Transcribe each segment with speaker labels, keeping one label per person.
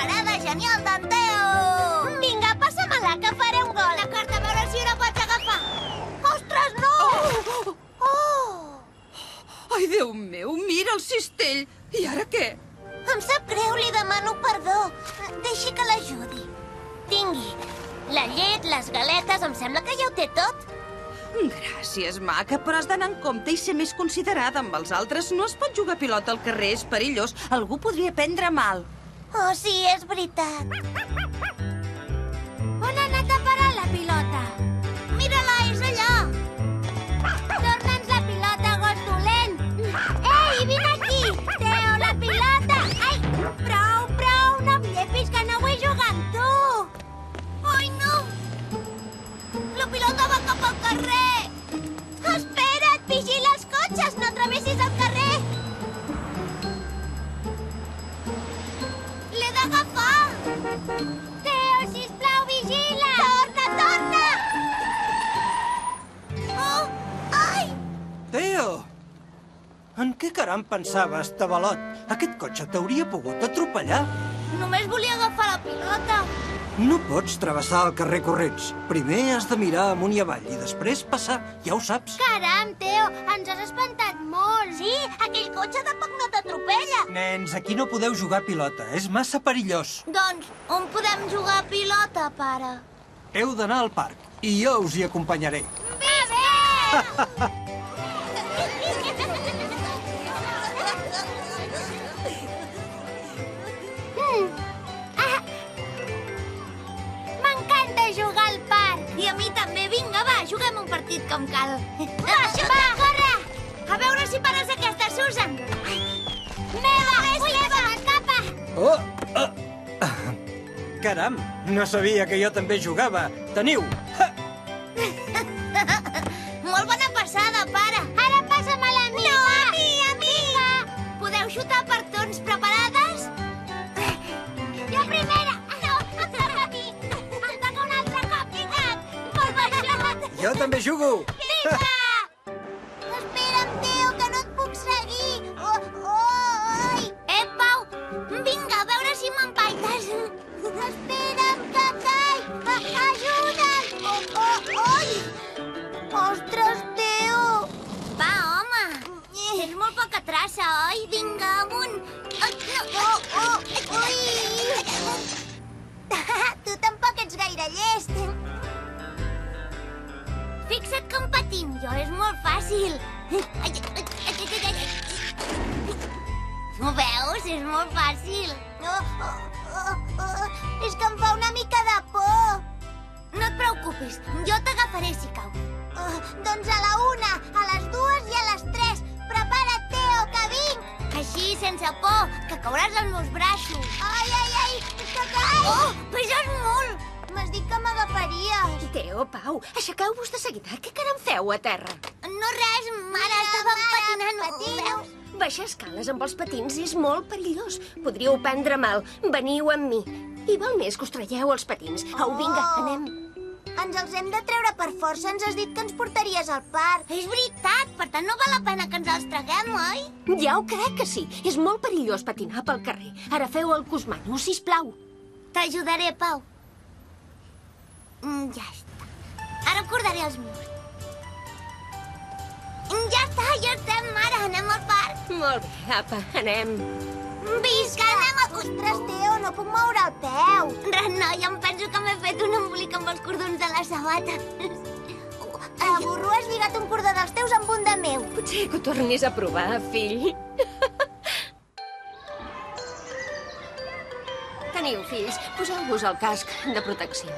Speaker 1: parada genial d'en Teo! Vinga, passa-me-la, que faré un gol. D'acord, a veure si la pots agafar. Ostres, no!
Speaker 2: Ai, Déu meu, mira el cistell. I ara què?
Speaker 1: Em sap greu, li demano perdó. Deixi que l'ajudi. Tingui. La llet, les galetes, em sembla que ja ho té tot.
Speaker 2: Gràcies, maca, però has d'anar en compte i ser més considerada amb els altres. No es pot jugar a pilota al carrer, és perillós. Algú podria prendre mal.
Speaker 1: Oh, sí, és veritat. On ha anat a parar la pilota? Mira-la, és allà. Torna'ns la pilota, gos dolent. Ei, vine aquí. Teo, la pilota. Ai, prou, no em llepis, que no vull jugar amb tu. Ai, no. La pilota va cap al carrer. Espera't, vigila els cotxes, no travessis el carrer. L'he d'agafar. Teo, sisplau, vigila. Torna. Oh, ai.
Speaker 3: Teo! En què caram pensaves, tabalot? Aquest cotxe t'hauria pogut atropellar.
Speaker 1: Només volia agafar la pilota.
Speaker 3: No pots travessar el carrer corrents. Primer has de mirar amunt i avall i després passar, ja ho saps.
Speaker 1: Caram, Teo, ens has espantat molt. Sí, aquell cotxe tampoc no t'atropella.
Speaker 3: Nens, aquí no podeu jugar a pilota, és massa perillós.
Speaker 1: Doncs, on podem jugar a pilota, pare?
Speaker 3: Heu d'anar al parc i jo us hi acompanyaré.
Speaker 1: Bé! M'encanta jugar al parc. I a mi també. Vinga, va, juguem un partit com cal. Va, corre! A veure si pares aquesta, Susan. Meva, m'escapa!
Speaker 3: Oh! Caram, no sabia que jo també jugava. Teniu!
Speaker 1: Molt bona passada, pare. Ara passa-me-la a mi. No, a mi. Podeu xutar per torns. Preparades? Jo primera. No, em toca a mi. Em toca un altre cop. Vinga, molt baixot.
Speaker 3: Jo també jugo!
Speaker 1: Vinga! Espera'm, Teo, que no et puc seguir. Ai! Pau, vinga, a veure si m'empaites. Espera'm, que caic. Ajuda'm. Ai! Ostres, Teo! Va, home! Tens molt poca traça, oi? Vinga, amunt! Ui! Tu tampoc ets gaire llest. Fixa't com patim jo, és molt fàcil. Ho veus? És molt fàcil. És que em fa una mica de por. No et preocupis, jo t'agafaré si cau. Doncs a la 1, a les 2 i a les 3. Prepara't, Teo, que vinc! Així, sense por, que cauràs als meus braços. Ai, que caic! Oh, peses molt! M'has dit que m'agafaries.
Speaker 4: Teo, Pau, aixequeu-vos de seguida. Què caram feu a terra?
Speaker 1: No res, mare, estàvem patinant. Veus?
Speaker 4: Baixar escales amb els patins és molt perillós. Podríeu prendre mal. Veniu amb mi. I val més que us traieu els patins. Au, vinga, anem.
Speaker 1: Ens els hem de treure per força. Ens has dit que ens portaries al parc. És veritat, per tant no val la pena que ens els traguem, oi?
Speaker 4: Ja ho crec que sí. És molt perillós patinar pel carrer. Ara feu el cosmano, sisplau.
Speaker 1: T'ajudaré, Pau. Ja està. Ara acordaré els meus. Ja estem, mare. Anem al parc.
Speaker 4: Molt bé, apa, anem.
Speaker 1: Visca, anem a... Ostres, Teo, no puc moure el peu. Res, noia, em penso que m'he fet un embolic amb els cordons de la sabata. A burro has lligat un cordó dels teus amb un de meu.
Speaker 4: Potser que ho tornis a provar, fill. Teniu, fills, poseu-vos el casc de protecció.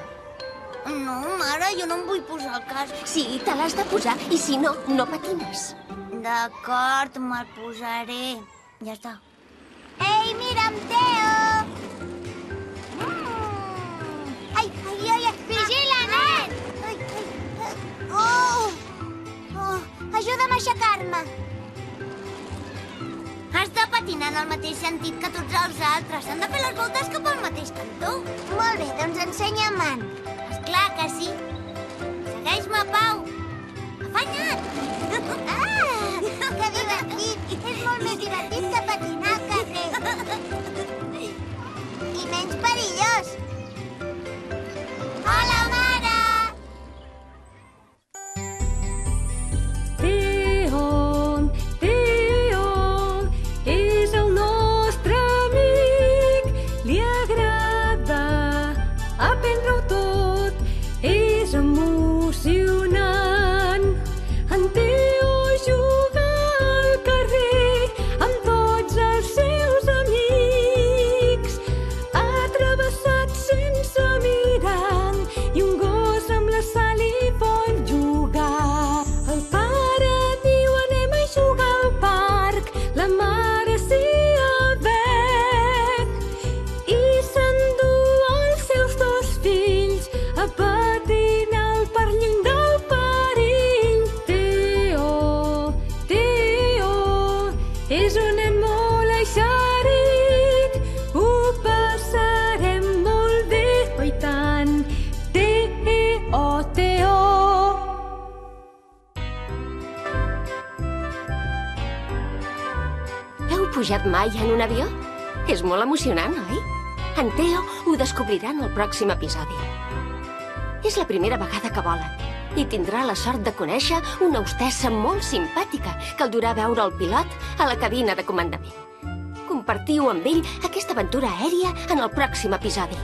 Speaker 1: No, mare, jo no em vull posar el casc.
Speaker 4: Sí, te l'has de posar, i si no, no patines.
Speaker 1: D'acord, me'l posaré. Ja està. Ei, mira'm, Teo! Ai! Vigila, nen! Ajuda'm a aixecar-me. Has de patinar en el mateix sentit que tots els altres. S'han de fer les voltes cap al mateix cantó. Molt bé, doncs ensenya-me'n. Esclar que sí. Segueix-me, Pau. Afanya't! Que divertit! És molt més divertit que patinar al carrer. I menys
Speaker 4: pujat mai en un avió? És molt emocionant, oi? En Theo ho descobrirà en el pròxim episodi. És la primera vegada que vola i tindrà la sort de conèixer una hostessa molt simpàtica que el durà a veure el pilot a la cabina de comandament. Compartiu amb ell aquesta aventura aèria en el pròxim episodi.